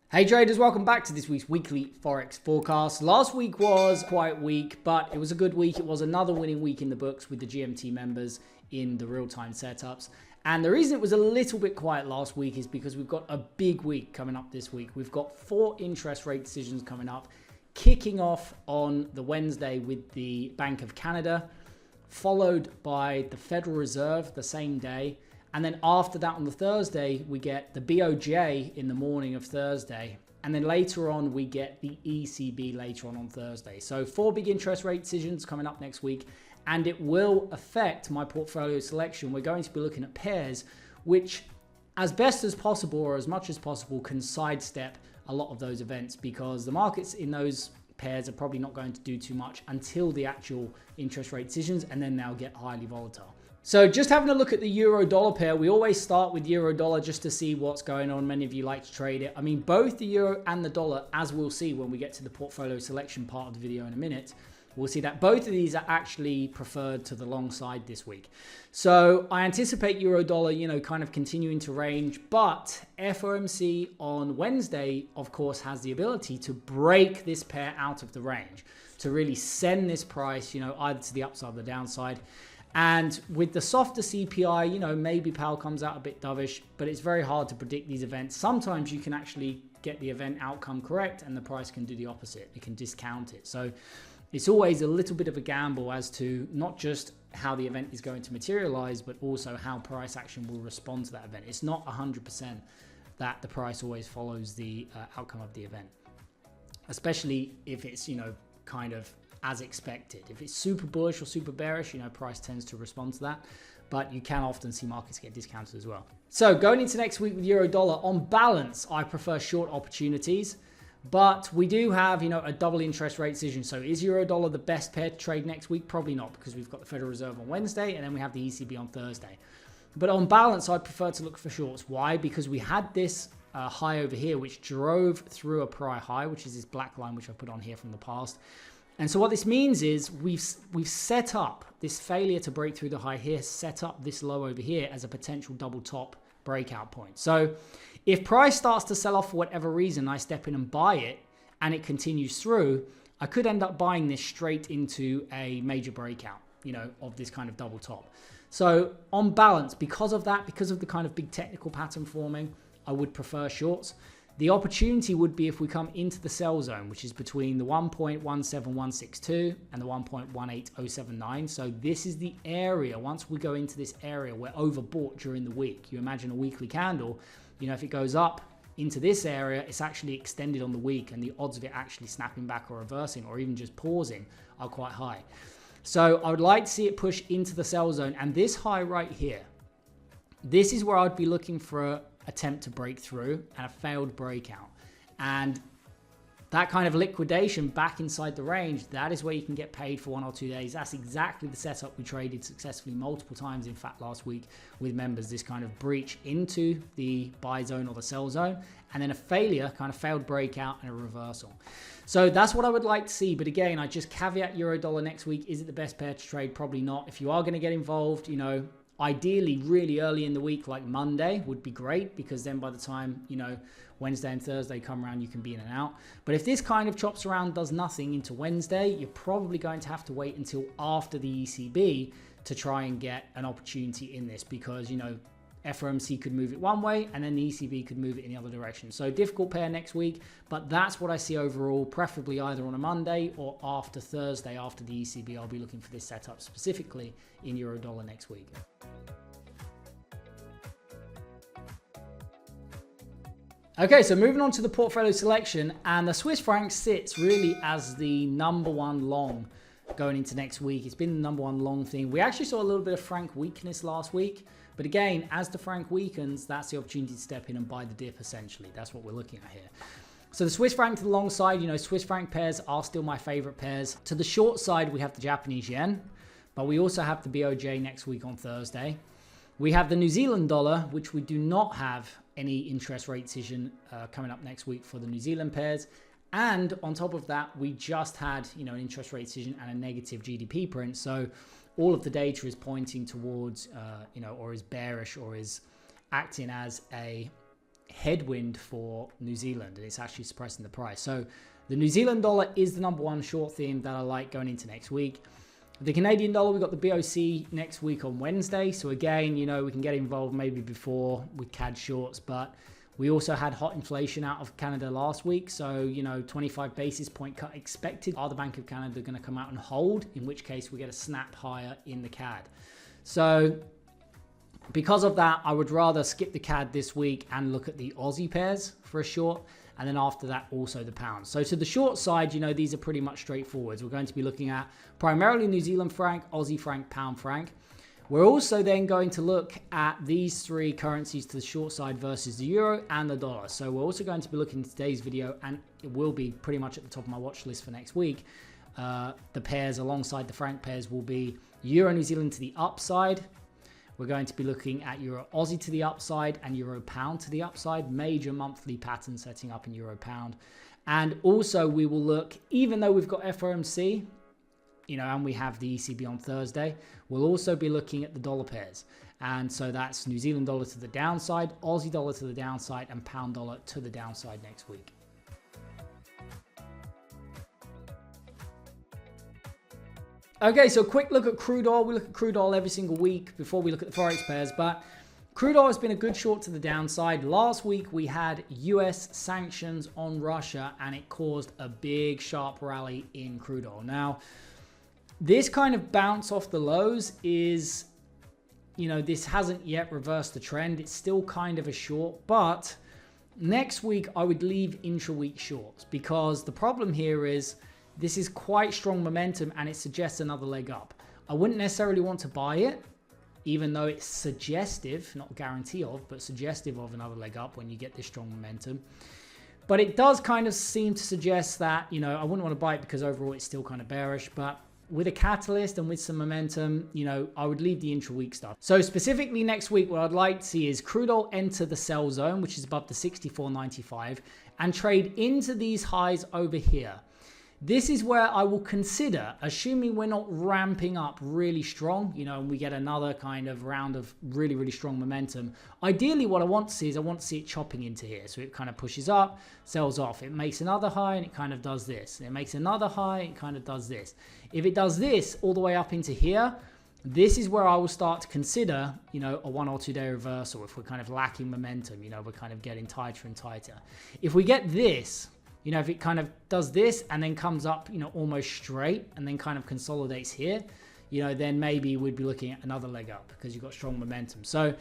Hey traders, welcome back to this week's weekly Forex forecast. Last week was quite weak, but it was a good week. It was another winning week in the books with the GMT members in the real-time setups. And the reason it was a little bit quiet last week is because we've got a big week coming up this week. We've got 4 interest rate decisions coming up, kicking off on the Wednesday with the Bank of Canada, followed by the Federal Reserve the same day. And then after that on the Thursday, we get the BOJ in the morning of Thursday. And then later on, we get the ECB later on Thursday. So 4 big interest rate decisions coming up next week. And it will affect my portfolio selection. We're going to be looking at pairs, which as best as possible or as much as possible can sidestep a lot of those events, because the markets in those pairs are probably not going to do too much until the actual interest rate decisions, and then they'll get highly volatile. So just having a look at the euro-dollar pair, we always start with euro-dollar just to see what's going on. Many of you like to trade it. I mean, both the euro and the dollar, as we'll see when we get to the portfolio selection part of the video in a minute, we'll see that both of these are actually preferred to the long side this week. So I anticipate euro-dollar, kind of continuing to range, but FOMC on Wednesday, of course, has the ability to break this pair out of the range, to really send this price, either to the upside or the downside. And with the softer CPI, maybe Powell comes out a bit dovish, but it's very hard to predict these events. Sometimes you can actually get the event outcome correct and the price can do the opposite. It can discount it. So it's always a little bit of a gamble as to not just how the event is going to materialize, but also how price action will respond to that event. It's not 100% that the price always follows the outcome of the event, especially if it's, kind of as expected. If it's super bullish or super bearish, price tends to respond to that, but you can often see markets get discounted as well. So going into next week with euro dollar, on balance, I prefer short opportunities, but we do have, a double interest rate decision. So is euro dollar the best pair to trade next week? Probably not, because we've got the Federal Reserve on Wednesday and then we have the ECB on Thursday. But on balance, I prefer to look for shorts. Why? Because we had this high over here, which drove through a prior high, which is this black line, which I put on here from the past. And so what this means is we've set up this failure to break through the high here, set up this low over here as a potential double top breakout point. So if price starts to sell off for whatever reason, I step in and buy it and it continues through, I could end up buying this straight into a major breakout, of this kind of double top. So on balance, because of that, because of the kind of big technical pattern forming, I would prefer shorts. The opportunity would be if we come into the sell zone, which is between the 1.17162 and the 1.18079. So this is the area. Once we go into this area, we're overbought during the week. You imagine a weekly candle, if it goes up into this area, it's actually extended on the week, and the odds of it actually snapping back or reversing or even just pausing are quite high. So I would like to see it push into the sell zone, and this high right here, this is where I'd be looking for a attempt to break through and a failed breakout. And that kind of liquidation back inside the range, that is where you can get paid for 1 or 2 days. That's exactly the setup we traded successfully multiple times, in fact, last week with members. This kind of breach into the buy zone or the sell zone, and then a failure, kind of failed breakout and a reversal. So that's what I would like to see. But again, I just caveat euro dollar next week. Is it the best pair to trade? Probably not. If you are going to get involved, ideally really early in the week, like Monday would be great, because then by the time, Wednesday and Thursday come around, you can be in and out. But if this kind of chops around, does nothing into Wednesday, you're probably going to have to wait until after the ECB to try and get an opportunity in this, because, FOMC could move it one way and then the ECB could move it in the other direction. So difficult pair next week, but that's what I see overall, preferably either on a Monday or after Thursday, after the ECB. I'll be looking for this setup specifically in euro dollar next week. Okay, so moving on to the portfolio selection, and the Swiss franc sits really as the #1 long going into next week. It's been the #1 long thing. We actually saw a little bit of franc weakness last week, but again, as the franc weakens, that's the opportunity to step in and buy the dip, essentially. That's what we're looking at here. So the Swiss franc to the long side, Swiss franc pairs are still my favorite pairs. To the short side, we have the Japanese yen, but we also have the BOJ next week on Thursday. We have the New Zealand dollar, which we do not have any interest rate decision coming up next week for the New Zealand pairs. And on top of that, we just had, an interest rate decision and a negative GDP print. So all of the data is pointing towards, or is bearish, or is acting as a headwind for New Zealand, and it's actually suppressing the price. So the New Zealand dollar is the #1 short theme that I like going into next week. The Canadian dollar, we've got the BOC next week on Wednesday. So again, you know, we can get involved maybe before with CAD shorts, but we also had hot inflation out of Canada last week. So, you know, 25 basis point cut expected. Are the Bank of Canada going to come out and hold? In which case we get a snap higher in the CAD. So because of that, I would rather skip the CAD this week and look at the Aussie pairs for a short. And then after that, also the pound. So to the short side, you know, these are pretty much straightforward. We're going to be looking at primarily New Zealand franc, Aussie franc, pound franc. We're also then going to look at these three currencies to the short side versus the euro and the dollar. So we're also going to be looking at today's video, and it will be pretty much at the top of my watch list for next week. The pairs alongside the franc pairs will be Euro New Zealand to the upside. We're going to be looking at Euro Aussie to the upside and Euro Pound to the upside. Major monthly pattern setting up in Euro Pound. And also we will look, even though we've got FOMC, you know, and we have the ECB on Thursday, we'll also be looking at the dollar pairs. And so that's New Zealand dollar to the downside, Aussie dollar to the downside, and pound dollar to the downside next week. Okay, so quick look at crude oil. We look at crude oil every single week before we look at the Forex pairs, but crude oil has been a good short to the downside. Last week, we had US sanctions on Russia, and it caused a big sharp rally in crude oil. Now, this kind of bounce off the lows is, you know, this hasn't yet reversed the trend. It's still kind of a short, but next week I would leave intra-week shorts because the problem here is this is quite strong momentum and it suggests another leg up. I wouldn't necessarily want to buy it, even though it's suggestive, not guarantee of, but suggestive of another leg up when you get this strong momentum. But it does kind of seem to suggest that, you know, I wouldn't want to buy it because overall it's still kind of bearish, but with a catalyst and with some momentum, you know, I would leave the intra-week stuff. So specifically next week, what I'd like to see is crude oil enter the sell zone, which is above the 64.95, and trade into these highs over here. This is where I will consider, assuming we're not ramping up really strong, you know, and we get another kind of round of really, really strong momentum. Ideally, what I want to see is I want to see it chopping into here. So it kind of pushes up, sells off. It makes another high and it kind of does this. It makes another high, it kind of does this. If it does this all the way up into here, this is where I will start to consider, you know, a 1 or 2 day reversal. If we're kind of lacking momentum, you know, we're kind of getting tighter and tighter. If we get this, you know, if it kind of does this and then comes up, you know, almost straight and then kind of consolidates here, you know, then maybe we'd be looking at another leg up because you've got strong momentum. So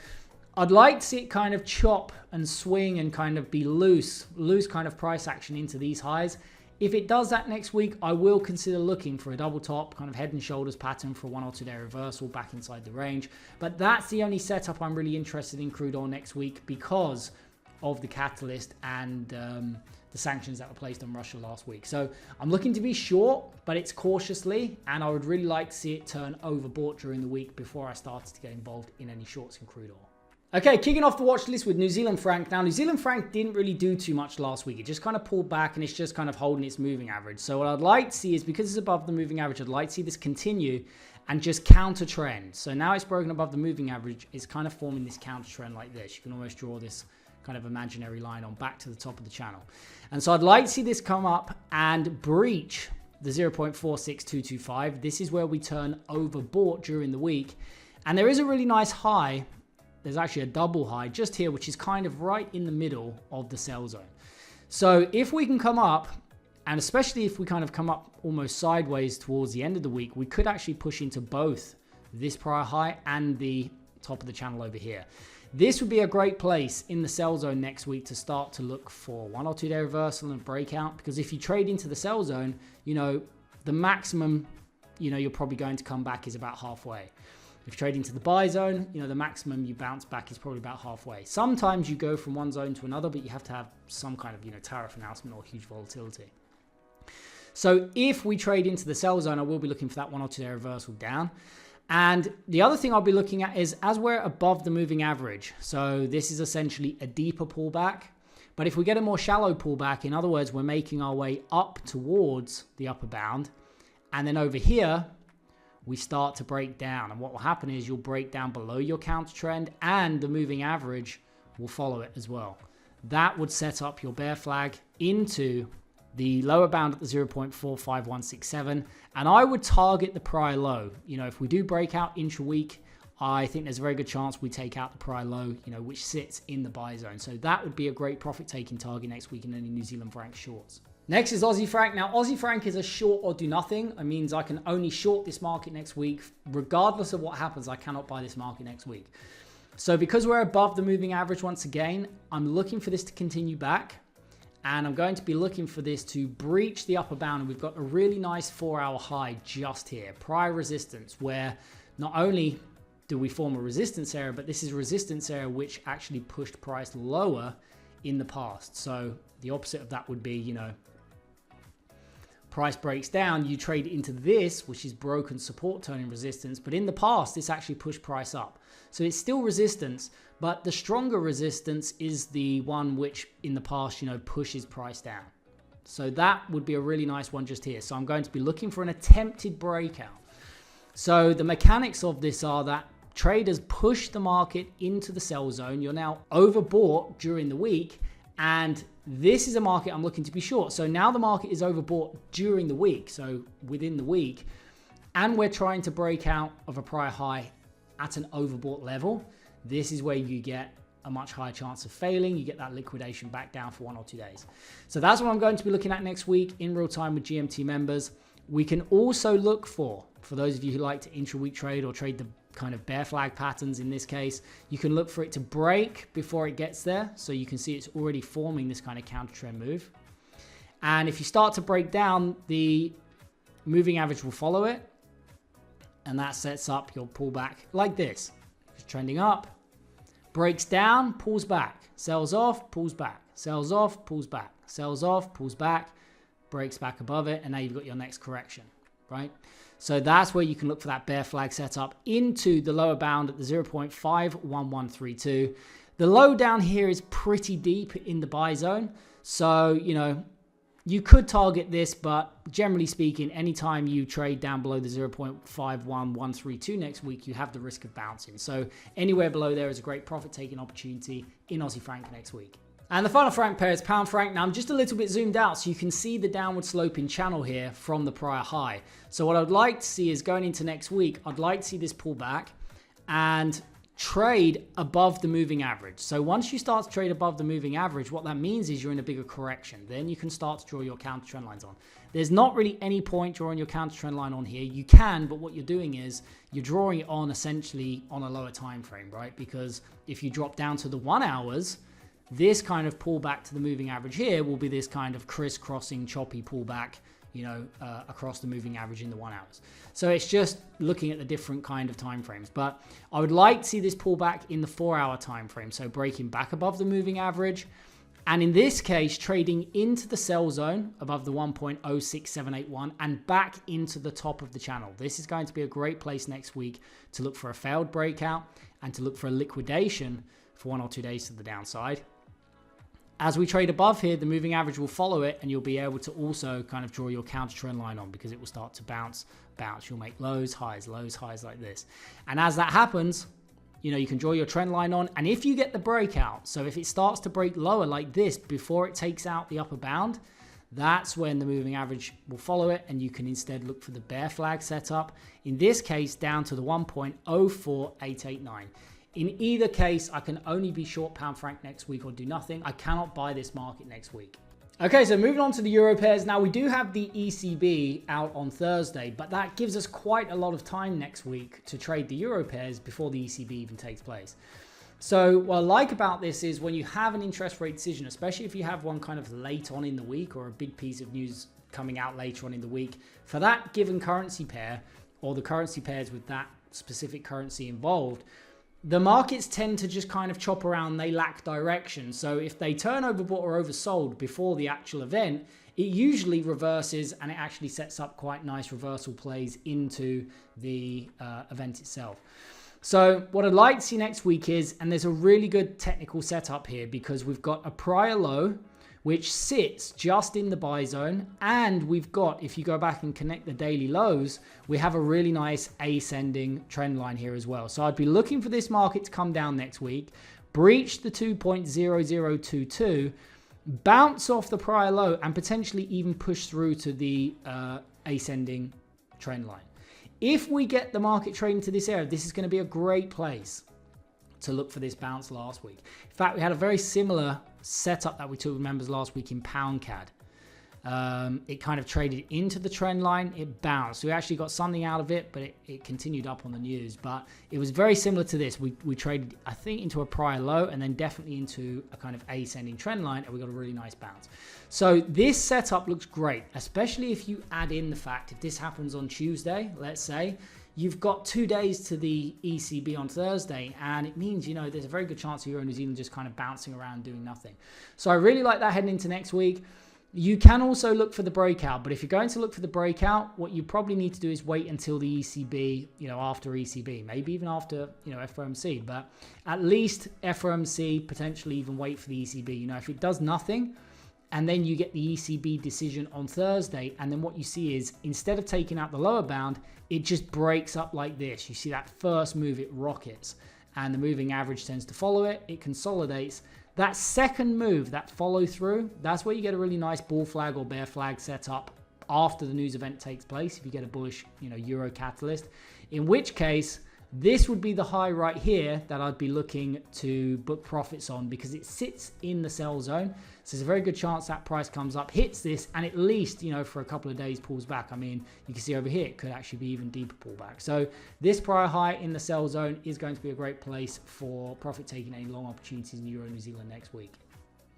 I'd like to see it kind of chop and swing and kind of be loose kind of price action into these highs. If it does that next week, I will consider looking for a double top kind of head and shoulders pattern for a 1 or 2 day reversal back inside the range. But that's the only setup I'm really interested in crude oil next week because of the catalyst and the sanctions that were placed on Russia last week. So I'm looking to be short, but it's cautiously, and I would really like to see it turn overbought during the week before I started to get involved in any shorts in crude oil. Okay, kicking off the watch list with New Zealand Franc. Now, New Zealand Franc didn't really do too much last week. It just kind of pulled back and it's just kind of holding its moving average. So what I'd like to see is, because it's above the moving average, I'd like to see this continue and just counter trend. So now it's broken above the moving average. It's kind of forming this counter trend like this. You can almost draw this kind of imaginary line on back to the top of the channel. And so I'd like to see this come up and breach the 0.46225. This is where we turn overbought during the week. And there is a really nice high. There's actually a double high just here, which is kind of right in the middle of the sell zone. So if we can come up, and especially if we kind of come up almost sideways towards the end of the week, we could actually push into both this prior high and the top of the channel over here. This would be a great place in the sell zone next week to start to look for 1 or 2 day reversal and breakout. Because if you trade into the sell zone, you know, the maximum, you know, you're probably going to come back is about halfway. If you trade into the buy zone, you know, the maximum you bounce back is probably about halfway. Sometimes you go from one zone to another, but you have to have some kind of, you know, tariff announcement or huge volatility. So if we trade into the sell zone, I will be looking for that 1 or 2 day reversal down. And the other thing I'll be looking at is as we're above the moving average. So this is essentially a deeper pullback. But if we get a more shallow pullback, in other words, we're making our way up towards the upper bound. And then over here, we start to break down. And what will happen is you'll break down below your counter trend and the moving average will follow it as well. that would set up your bear flag into the lower bound at the 0.45167, and I would target the prior low. You know, if we do break out intra-week, I think there's a very good chance we take out the prior low, you know, which sits in the buy zone. So that would be a great profit-taking target next week in any New Zealand Franc shorts. Next is Aussie Franc. Now, Aussie Franc is a short or do nothing. It means I can only short this market next week. Regardless of what happens, I cannot buy this market next week. So because we're above the moving average once again, I'm looking for this to continue back. And I'm going to be looking for this to breach the upper bound. And we've got a really nice 4-hour high just here. Prior resistance, where not only do we form a resistance area, but this is a resistance area which actually pushed price lower in the past. So the opposite of that would be, you know, price breaks down, you trade into this, which is broken support turning resistance. But in the past, this actually pushed price up. So it's still resistance, but the stronger resistance is the one which in the past, you know, pushes price down. So that would be a really nice one just here. So I'm going to be looking for an attempted breakout. So the mechanics of this are that traders push the market into the sell zone. You're now overbought during the week, and this is a market I'm looking to be short. So now the market is overbought during the week, so within the week, and we're trying to break out of a prior high at an overbought level. This is where you get a much higher chance of failing. You get that liquidation back down for 1 or 2 days. So that's what I'm going to be looking at next week in real time with GMT members. We can also look for those of you who like to intra-week trade or trade the kind of bear flag patterns in this case, you can look for it to break before it gets there. So you can see it's already forming this kind of counter trend move. And if you start to break down, the moving average will follow it. And that sets up your pullback like this. It's trending up, breaks down, pulls back, sells off, pulls back, sells off, pulls back, sells off, pulls back, breaks back above it. And now you've got your next correction, right? So that's where you can look for that bear flag setup into the lower bound at the 0.51132. The low down here is pretty deep in the buy zone. So, you know, you could target this, but generally speaking, anytime you trade down below the 0.51132 next week, you have the risk of bouncing. So anywhere below there is a great profit taking opportunity in Aussie Franc next week. And the final franc pair is pound franc. Now I'm just a little bit zoomed out so you can see the downward sloping channel here from the prior high. So what I'd like to see is going into next week, I'd like to see this pull back and trade above the moving average. So once you start to trade above the moving average, what that means is you're in a bigger correction. Then you can start to draw your counter trend lines on. There's not really any point drawing your counter trend line on here. You can, but what you're doing is you're drawing it on essentially on a lower time frame, right? Because if you drop down to the 1 hours, this kind of pullback to the moving average here will be this kind of crisscrossing choppy pullback, you know, across the moving average in the 1 hours. So it's just looking at the different kind of time frames. But I would like to see this pullback in the 4-hour time frame. So breaking back above the moving average. And in this case, trading into the sell zone above the 1.06781 and back into the top of the channel. This is going to be a great place next week to look for a failed breakout and to look for a liquidation for 1 or 2 days to the downside. As we trade above here, the moving average will follow it, and you'll be able to also kind of draw your counter trend line on because it will start to bounce. You'll make lows, highs like this. And as that happens, you know, you can draw your trend line on. And if you get the breakout, so if it starts to break lower like this before it takes out the upper bound, that's when the moving average will follow it, and you can instead look for the bear flag setup. In this case, down to the 1.04889. In either case, I can only be short pound franc next week or do nothing. I cannot buy this market next week. Okay, so moving on to the euro pairs. Now we do have the ECB out on Thursday, but that gives us quite a lot of time next week to trade the euro pairs before the ECB even takes place. So what I like about this is when you have an interest rate decision, especially if you have one kind of late on in the week or a big piece of news coming out later on in the week, for that given currency pair or the currency pairs with that specific currency involved, the markets tend to just kind of chop around. They lack direction. So if they turn overbought or oversold before the actual event, it usually reverses and it actually sets up quite nice reversal plays into the event itself. So what I'd like to see next week is, and there's a really good technical setup here because we've got a prior low which sits just in the buy zone. And we've got, if you go back and connect the daily lows, we have a really nice ascending trend line here as well. So I'd be looking for this market to come down next week, breach the 2.0022, bounce off the prior low, and potentially even push through to the ascending trend line. If we get the market trading to this area, this is going to be a great place to look for this bounce last week. In fact, we had a very similar setup that we took with members last week in pound CAD. It kind of traded into the trend line, it bounced. We actually got something out of it, but it continued up on the news. But it was very similar to this. We traded, I think, into a prior low and then definitely into a kind of ascending trend line, and we got a really nice bounce. So this setup looks great, especially if you add in the fact if this happens on Tuesday, let's say, you've got 2 days to the ECB on Thursday, and it means, you know, there's a very good chance of Euro New Zealand just kind of bouncing around doing nothing. So I really like that heading into next week. You can also look for the breakout, but if you're going to look for the breakout, what you probably need to do is wait until the ECB, you know, after ECB, maybe even after, you know, FOMC, but at least FOMC, potentially even wait for the ECB. You know, if it does nothing, and then you get the ECB decision on Thursday, and then what you see is instead of taking out the lower bound, it just breaks up like this. You see that first move, it rockets, and the moving average tends to follow it. It consolidates. That second move, that follow through, that's where you get a really nice bull flag or bear flag setup after the news event takes place. If you get a bullish, you know, Euro catalyst, in which case this would be the high right here that I'd be looking to book profits on because it sits in the sell zone. So there's a very good chance that price comes up, hits this, and at least, you know, for a couple of days pulls back. I mean, you can see over here, it could actually be even deeper pullback. So this prior high in the sell zone is going to be a great place for profit taking any long opportunities in Euro New Zealand next week.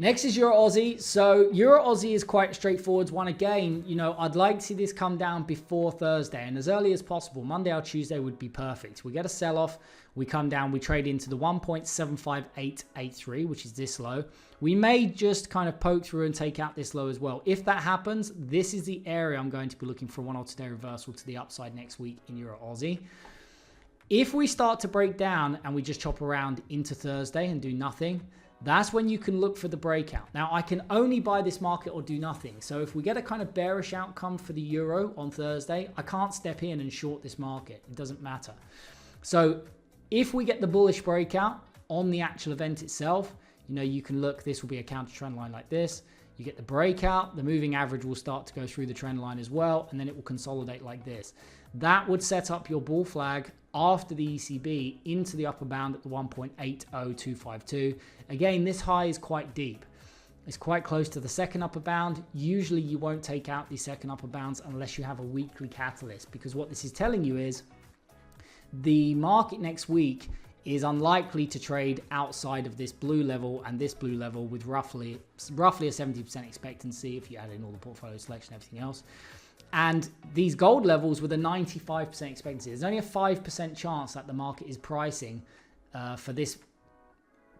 Next is EurAusd. So EurAusd is quite straightforward one. Again, you know, I'd like to see this come down before Thursday and as early as possible. Monday or Tuesday would be perfect. We get a sell-off, we come down, we trade into the 1.75883, which is this low. We may just kind of poke through and take out this low as well. If that happens, this is the area I'm going to be looking for a 1 or 2 day reversal to the upside next week in EurAusd. If we start to break down and we just chop around into Thursday and do nothing, that's when you can look for the breakout. Now, I can only buy this market or do nothing. So if we get a kind of bearish outcome for the euro on Thursday, I can't step in and short this market. It doesn't matter. So if we get the bullish breakout on the actual event itself, you know, you can look, this will be a counter trend line like this. You get the breakout, the moving average will start to go through the trend line as well, and then it will consolidate like this. That would set up your bull flag after the ECB into the upper bound at the 1.80252. Again, this high is quite deep. It's quite close to the second upper bound. Usually you won't take out the second upper bounds unless you have a weekly catalyst, because what this is telling you is the market next week is unlikely to trade outside of this blue level and this blue level with roughly a 70% expectancy if you add in all the portfolio selection and everything else. And these gold levels with a 95% expectancy. There's only a 5% chance that the market is pricing for this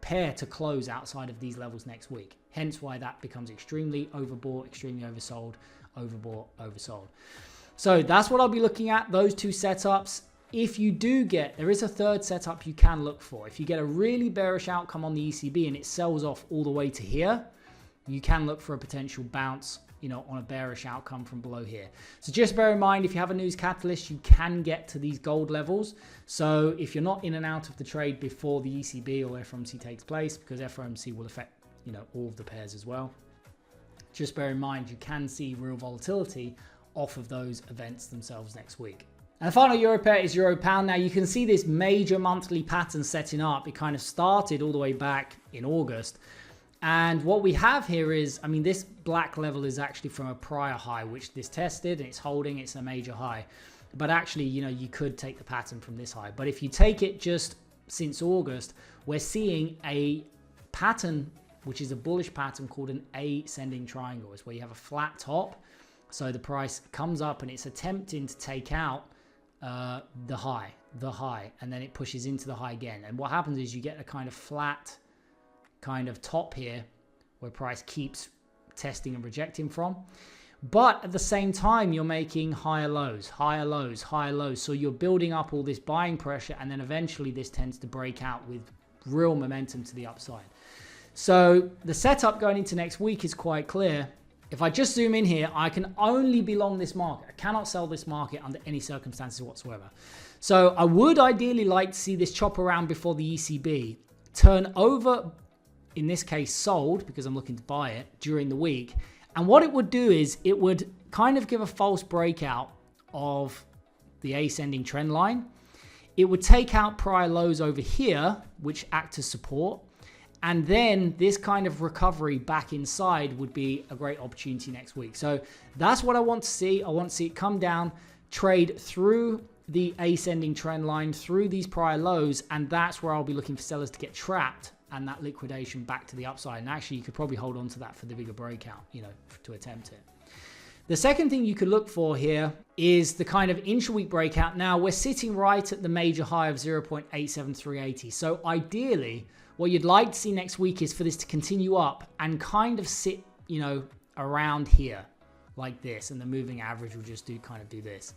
pair to close outside of these levels next week. Hence why that becomes extremely overbought, extremely oversold, overbought, oversold. So that's what I'll be looking at, those two setups. If you do get, there is a third setup you can look for. If you get a really bearish outcome on the ECB and it sells off all the way to here, you can look for a potential bounce, you know, on a bearish outcome from below here. So just bear in mind, if you have a news catalyst, you can get to these gold levels. So if you're not in and out of the trade before the ECB or FOMC takes place, because FOMC will affect, you know, all of the pairs as well, just bear in mind you can see real volatility off of those events themselves next week. And the final euro pair is euro pound. Now you can see this major monthly pattern setting up. It kind of started all the way back in August. And what we have here is, I mean, this black level is actually from a prior high, which this tested, and it's holding, it's a major high. But actually, you know, you could take the pattern from this high. But if you take it just since August, we're seeing a pattern, which is a bullish pattern called an ascending triangle. It's where you have a flat top. So the price comes up and it's attempting to take out the high, and then it pushes into the high again. And what happens is you get a kind of flat kind of top here where price keeps testing and rejecting from, but at the same time you're making higher lows, higher lows, higher lows. So you're building up all this buying pressure, and then eventually this tends to break out with real momentum to the upside. So the setup going into next week is quite clear. If I just zoom in here, I can only be long this market. I cannot sell this market under any circumstances whatsoever. So I would ideally like to see this chop around before the ECB turn over, in this case sold, because I'm looking to buy it during the week. And what it would do is it would kind of give a false breakout of the ascending trend line. It would take out prior lows over here, which act as support. And then this kind of recovery back inside would be a great opportunity next week. So that's what I want to see. I want to see it come down, trade through the ascending trend line, through these prior lows. And that's where I'll be looking for sellers to get trapped and that liquidation back to the upside. And actually, you could probably hold on to that for the bigger breakout, to attempt it. The second thing you could look for here is the kind of intra-week breakout. Now, we're sitting right at the major high of 0.87380. So ideally, what you'd like to see next week is for this to continue up and kind of sit, around here like this. And the moving average will just do this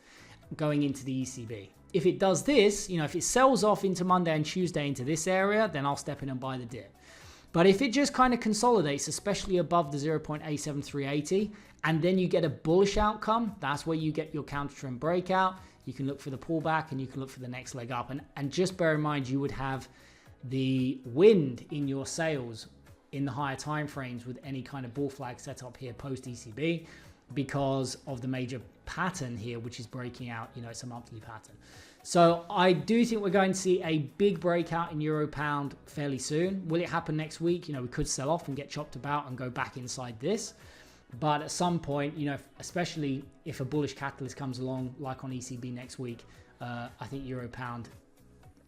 going into the ECB. If it does this, if it sells off into Monday and Tuesday into this area, then I'll step in and buy the dip. But if it just kind of consolidates, especially above the 0.87380, and then you get a bullish outcome, that's where you get your counter trend breakout. You can look for the pullback and you can look for the next leg up. And just bear in mind, you would have the wind in your sails in the higher time frames with any kind of bull flag set up here post ECB because of the major pattern here, which is breaking out. It's a monthly pattern. So I do think we're going to see a big breakout in euro pound fairly soon. Will it happen next week? We could sell off and get chopped about and go back inside this. But at some point, especially if a bullish catalyst comes along, like on ECB next week, I think euro pound,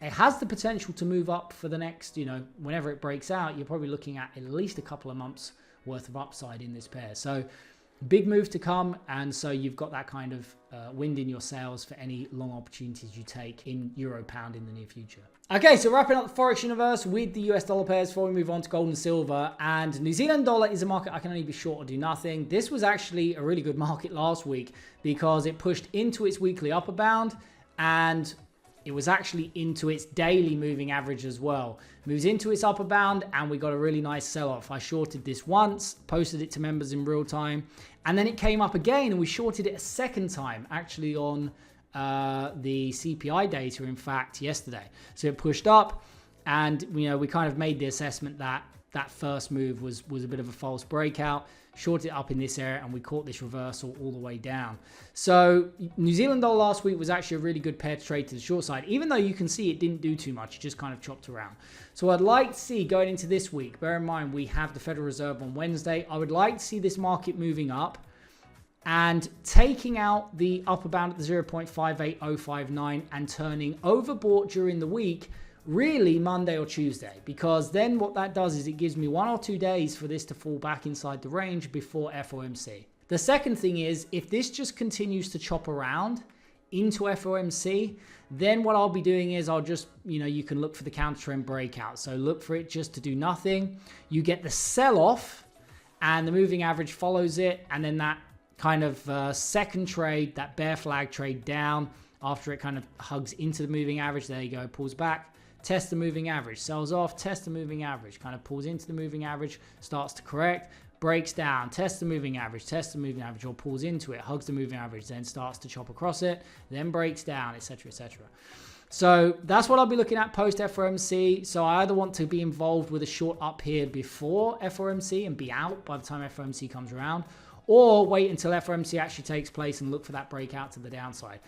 it has the potential to move up for the next, whenever it breaks out, you're probably looking at least a couple of months worth of upside in this pair. So big move to come, and so you've got that kind of wind in your sails for any long opportunities you take in euro pound in the near future. Okay, so wrapping up the Forex universe with the US dollar pairs before we move on to gold and silver. And New Zealand dollar is a market I can only be short or do nothing. This was actually a really good market last week because it pushed into its weekly upper bound and it was actually into its daily moving average as well. Moves into its upper bound and we got a really nice sell-off. I shorted this once, posted it to members in real time, and then it came up again and we shorted it a second time, actually on the CPI data, in fact, yesterday. So it pushed up and we kind of made the assessment that that first move was a bit of a false breakout, shorted it up in this area, and we caught this reversal all the way down. So New Zealand dollar last week was actually a really good pair to trade to the short side, even though you can see it didn't do too much. It just kind of chopped around. So I'd like to see going into this week, bear in mind we have the Federal Reserve on Wednesday, I would like to see this market moving up and taking out the upper bound at the 0.58059 and turning overbought during the week, really Monday or Tuesday, because then what that does is it gives me 1 or 2 days for this to fall back inside the range before FOMC. The second thing is, if this just continues to chop around into FOMC, then what I'll be doing is I'll just, you can look for the counter trend breakout. So look for it just to do nothing. You get the sell off and the moving average follows it. And then that kind of second trade, that bear flag trade down after it kind of hugs into the moving average. There you go, pulls back. Test the moving average, sells off, test the moving average, kind of pulls into the moving average, starts to correct, breaks down, test the moving average, or pulls into it, hugs the moving average, then starts to chop across it, then breaks down, etc., etc. So that's what I'll be looking at post FOMC. So I either want to be involved with a short up here before FOMC and be out by the time FOMC comes around, or wait until FOMC actually takes place and look for that breakout to the downside.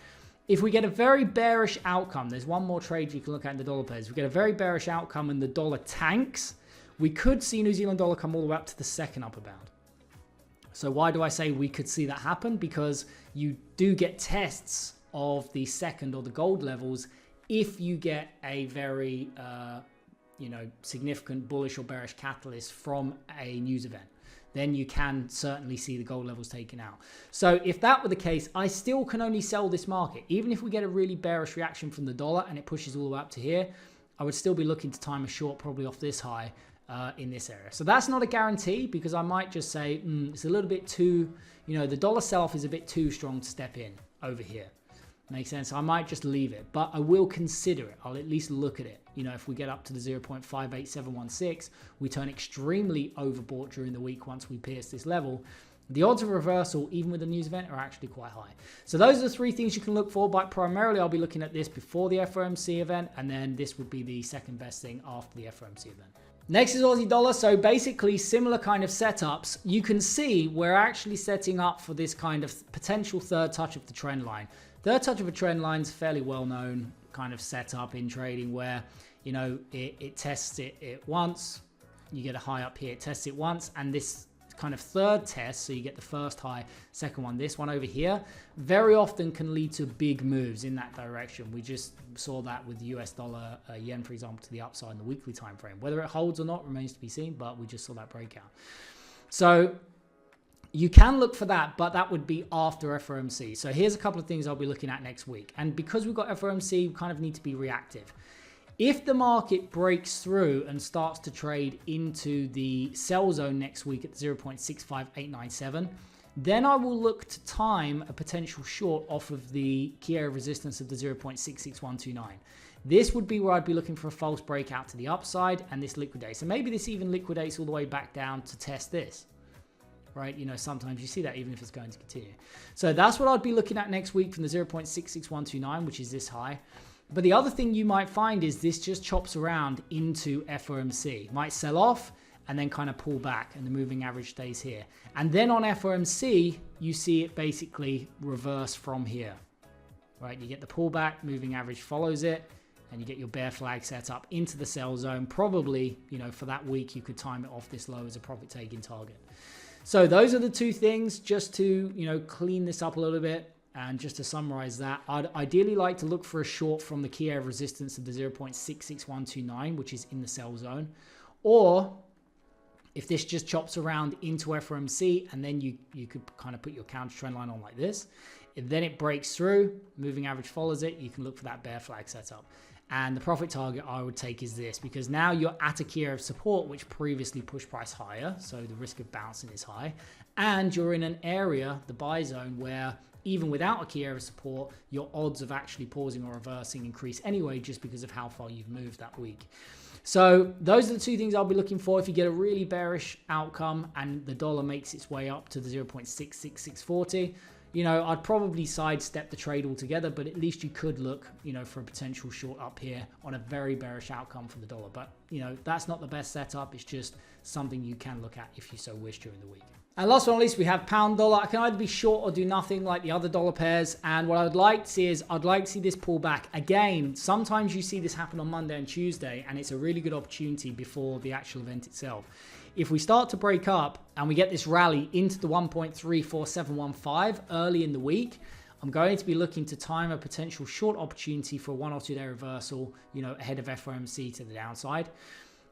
If we get a very bearish outcome, there's one more trade you can look at in the dollar pairs. If we get a very bearish outcome and the dollar tanks, we could see New Zealand dollar come all the way up to the second upper bound. So why do I say we could see that happen? Because you do get tests of the second or the gold levels if you get a very significant bullish or bearish catalyst from a news event. Then you can certainly see the gold levels taken out. So if that were the case, I still can only sell this market. Even if we get a really bearish reaction from the dollar and it pushes all the way up to here, I would still be looking to time a short probably off this high in this area. So that's not a guarantee, because I might just say it's a little bit too, the dollar sell-off is a bit too strong to step in over here. Makes sense? I might just leave it, but I will consider it. I'll at least look at it. If we get up to the 0.58716, we turn extremely overbought during the week once we pierce this level. the odds of reversal, even with a news event, are actually quite high. So those are the three things you can look for, but primarily I'll be looking at this before the FOMC event, and then this would be the second best thing after the FOMC event. Next is Aussie dollar. So basically similar kind of setups. You can see we're actually setting up for this kind of potential third touch of the trend line. Third touch of a trend line is fairly well known kind of setup in trading where, you know, it tests it once, you get a high up here, it tests it once, and this kind of third test, so you get the first high, second one, this one over here, very often can lead to big moves in that direction. We just saw that with the US dollar, yen, for example, to the upside in the weekly time frame. Whether it holds or not remains to be seen, but we just saw that breakout. So you can look for that, but that would be after FOMC. So here's a couple of things I'll be looking at next week. And because we've got FOMC, we kind of need to be reactive. If the market breaks through and starts to trade into the sell zone next week at 0.65897, then I will look to time a potential short off of the key area of resistance of the 0.66129. This would be where I'd be looking for a false breakout to the upside and this liquidates. So maybe this even liquidates all the way back down to test this. Right? You know, sometimes you see that even if it's going to continue. So that's what I'd be looking at next week from the 0.66129, which is this high. But the other thing you might find is this just chops around into FOMC. Might sell off and then kind of pull back and the moving average stays here. And then on FOMC, you see it basically reverse from here. Right? You get the pullback, moving average follows it, and you get your bear flag set up into the sell zone. Probably, you know, for that week, you could time it off this low as a profit taking target. So those are the two things just to, you know, clean this up a little bit. And just to summarize that, I'd ideally like to look for a short from the key area of resistance of the 0.66129, which is in the sell zone. Or if this just chops around into FOMC and then you could kind of put your counter trend line on like this. If then it breaks through, moving average follows it, you can look for that bear flag setup. And the profit target I would take is this, because now you're at a key area of support, which previously pushed price higher. So the risk of bouncing is high. And you're in an area, the buy zone, where even without a key area of support, your odds of actually pausing or reversing increase anyway, just because of how far you've moved that week. So those are the two things I'll be looking for. If you get a really bearish outcome and the dollar makes its way up to the 0.66640, you know, I'd probably sidestep the trade altogether, but at least you could look, you know, for a potential short up here on a very bearish outcome for the dollar. But, you know, that's not the best setup. It's just something you can look at if you so wish during the week. And last but not least, we have pound dollar. I can either be short or do nothing like the other dollar pairs. And what I would like to see is I'd like to see this pull back. Again, sometimes you see this happen on Monday and Tuesday, and it's a really good opportunity before the actual event itself. If we start to break up and we get this rally into the 1.34715 early in the week, I'm going to be looking to time a potential short opportunity for a 1 or 2 day reversal, you know, ahead of FOMC to the downside.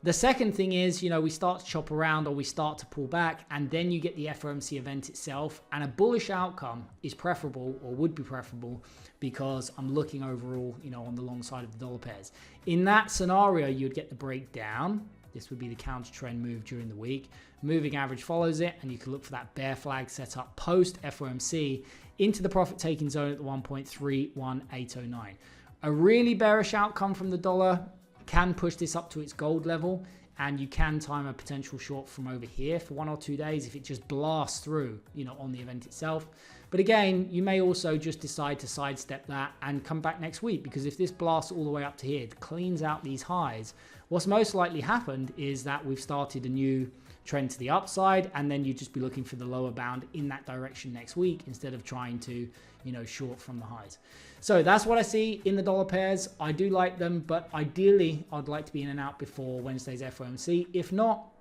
The second thing is, you know, we start to chop around or we start to pull back, and then you get the FOMC event itself, and a bullish outcome is preferable or would be preferable because I'm looking overall, you know, on the long side of the dollar pairs. In that scenario, you'd get the breakdown. This would be the counter trend move during the week. Moving average follows it, and you can look for that bear flag set up post FOMC into the profit taking zone at the 1.31809. A really bearish outcome from the dollar can push this up to its gold level, and you can time a potential short from over here for 1 or 2 days if it just blasts through, you know, on the event itself. But again, you may also just decide to sidestep that and come back next week, because if this blasts all the way up to here, it cleans out these highs, what's most likely happened is that we've started a new trend to the upside, and then you'd just be looking for the lower bound in that direction next week instead of trying to, you know, short from the highs. So that's what I see in the dollar pairs. I do like them, but ideally I'd like to be in and out before Wednesday's FOMC. If not,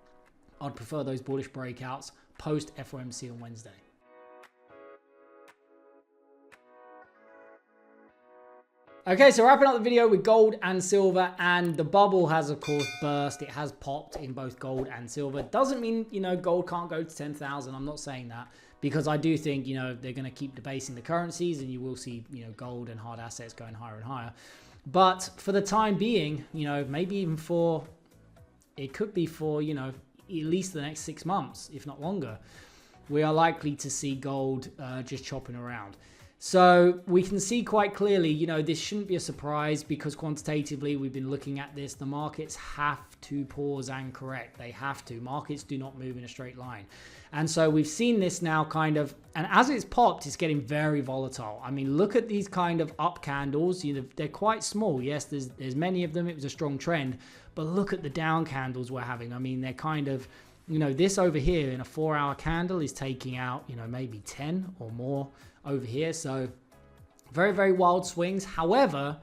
I'd prefer those bullish breakouts post FOMC on Wednesday. Okay, so wrapping up the video with gold and silver, and the bubble has of course burst. It has popped in both gold and silver. Doesn't mean, you know, gold can't go to 10,000. I'm not saying that, because I do think, you know, they're going to keep debasing the currencies, and you will see, you know, gold and hard assets going higher and higher. But for the time being, you know, maybe even for, it could be for, you know, at least the next 6 months, if not longer, we are likely to see gold just chopping around. So we can see quite clearly, you know, this shouldn't be a surprise because quantitatively we've been looking at this. The markets have to pause and correct. They have to. Markets do not move in a straight line. And so we've seen this now kind of, and as it's popped, it's getting very volatile. I mean, look at these kind of up candles. You know, they're quite small. Yes, there's many of them. It was a strong trend. But look at the down candles we're having. I mean, they're kind of, you know, this over here in a 4-hour candle is taking out, you know, maybe 10 or more over here. So very, very wild swings. However,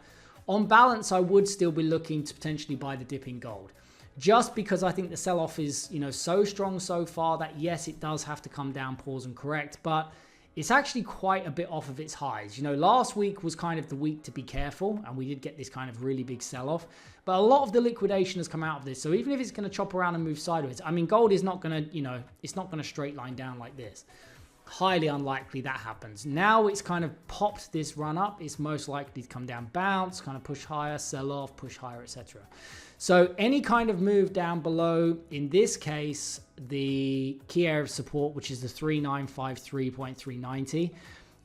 on balance, I would still be looking to potentially buy the dip in gold, just because I think the sell-off is, you know, so strong so far that yes, it does have to come down, pause and correct, but it's actually quite a bit off of its highs. You know, last week was kind of the week to be careful, and we did get this kind of really big sell-off, but a lot of the liquidation has come out of this. So even if it's going to chop around and move sideways, I mean, gold is not going to, you know, it's not going to straight line down like this. Highly unlikely that happens. Now it's kind of popped this run up. It's most likely to come down, bounce, kind of push higher, sell off, push higher, etc. So any kind of move down below, in this case, the key area of support, which is the 3953.390.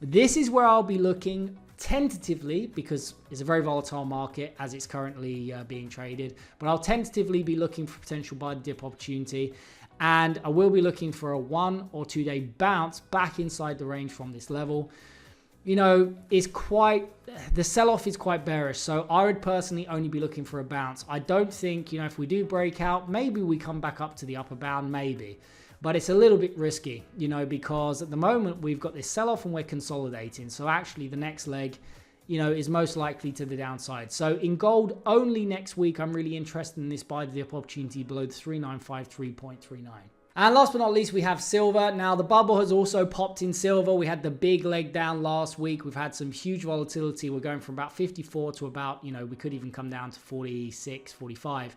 This is where I'll be looking tentatively, because it's a very volatile market as it's currently being traded, but I'll tentatively be looking for potential buy the dip opportunity. And I will be looking for a 1 or 2 day bounce back inside the range from this level. You know, the sell-off is quite bearish. So I would personally only be looking for a bounce. I don't think, you know, if we do break out, maybe we come back up to the upper bound, maybe. But it's a little bit risky, you know, because at the moment we've got this sell-off and we're consolidating. So actually the next leg, you know, is most likely to the downside. So in gold, only next week, I'm really interested in this buy the dip opportunity below the 3953.39. And last but not least, we have silver. Now, the bubble has also popped in silver. We had the big leg down last week. We've had some huge volatility. We're going from about 54 to about, you know, we could even come down to 46, 45.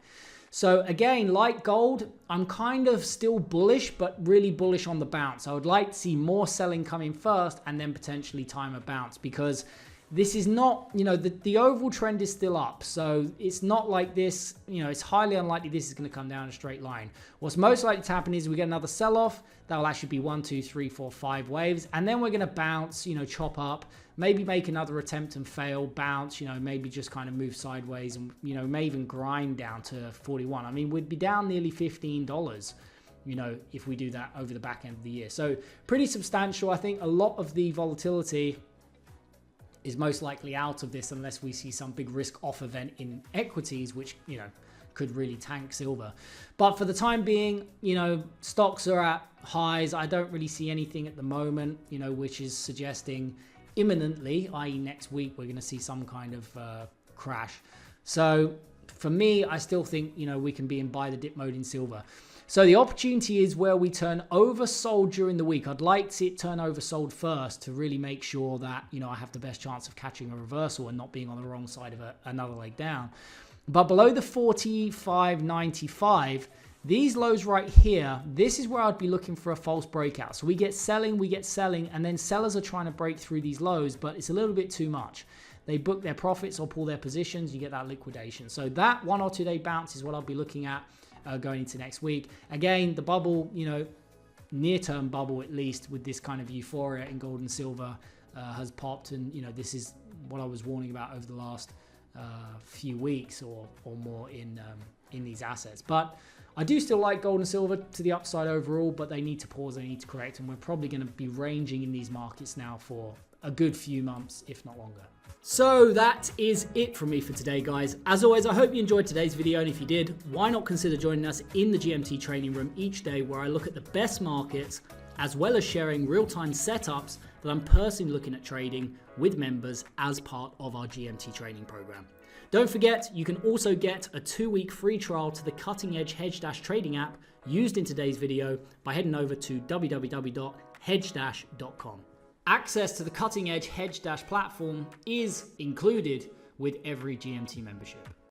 So again, like gold, I'm kind of still bullish, but really bullish on the bounce. I would like to see more selling come in first and then potentially time a bounce, because this is not, you know, the overall trend is still up. So it's not like this, you know, it's highly unlikely this is going to come down a straight line. What's most likely to happen is we get another sell-off. That will actually be 1, 2, 3, 4, 5 waves. And then we're going to bounce, you know, chop up, maybe make another attempt and fail, bounce, you know, maybe just kind of move sideways and, you know, may even grind down to 41. I mean, we'd be down nearly $15. You know, if we do that over the back end of the year. So pretty substantial. I think a lot of the volatility is most likely out of this unless we see some big risk off event in equities, which, you know, could really tank silver. But for the time being, you know, stocks are at highs. I don't really see anything at the moment, you know, which is suggesting imminently, i.e. next week, we're going to see some kind of crash. So for me, I still think, you know, we can be in buy the dip mode in silver. So the opportunity is where we turn oversold during the week. I'd like to see it turn oversold first to really make sure that, you know, I have the best chance of catching a reversal and not being on the wrong side of another leg down. But below the 45.95, these lows right here, this is where I'd be looking for a false breakout. So we get selling, and then sellers are trying to break through these lows, but it's a little bit too much. They book their profits or pull their positions, you get that liquidation. So that 1 or 2 day bounce is what I'll be looking at going into next week. Again, the bubble, you know, near-term bubble at least, with this kind of euphoria in gold and silver has popped, and, you know, this is what I was warning about over the last few weeks or more in these assets. But I do still like gold and silver to the upside overall, but they need to pause, they need to correct, and we're probably going to be ranging in these markets now for a good few months, if not longer. So that is it from me for today, guys. As always, I hope you enjoyed today's video, and if you did, why not consider joining us in the GMT training room each day, where I look at the best markets as well as sharing real-time setups that I'm personally looking at trading with members as part of our GMT training program. Don't forget, you can also get a 2-week free trial to the cutting-edge Hedge-trading app used in today's video by heading over to www.hedge-.com. Access to the cutting-edge Hedge platform is included with every GMT membership.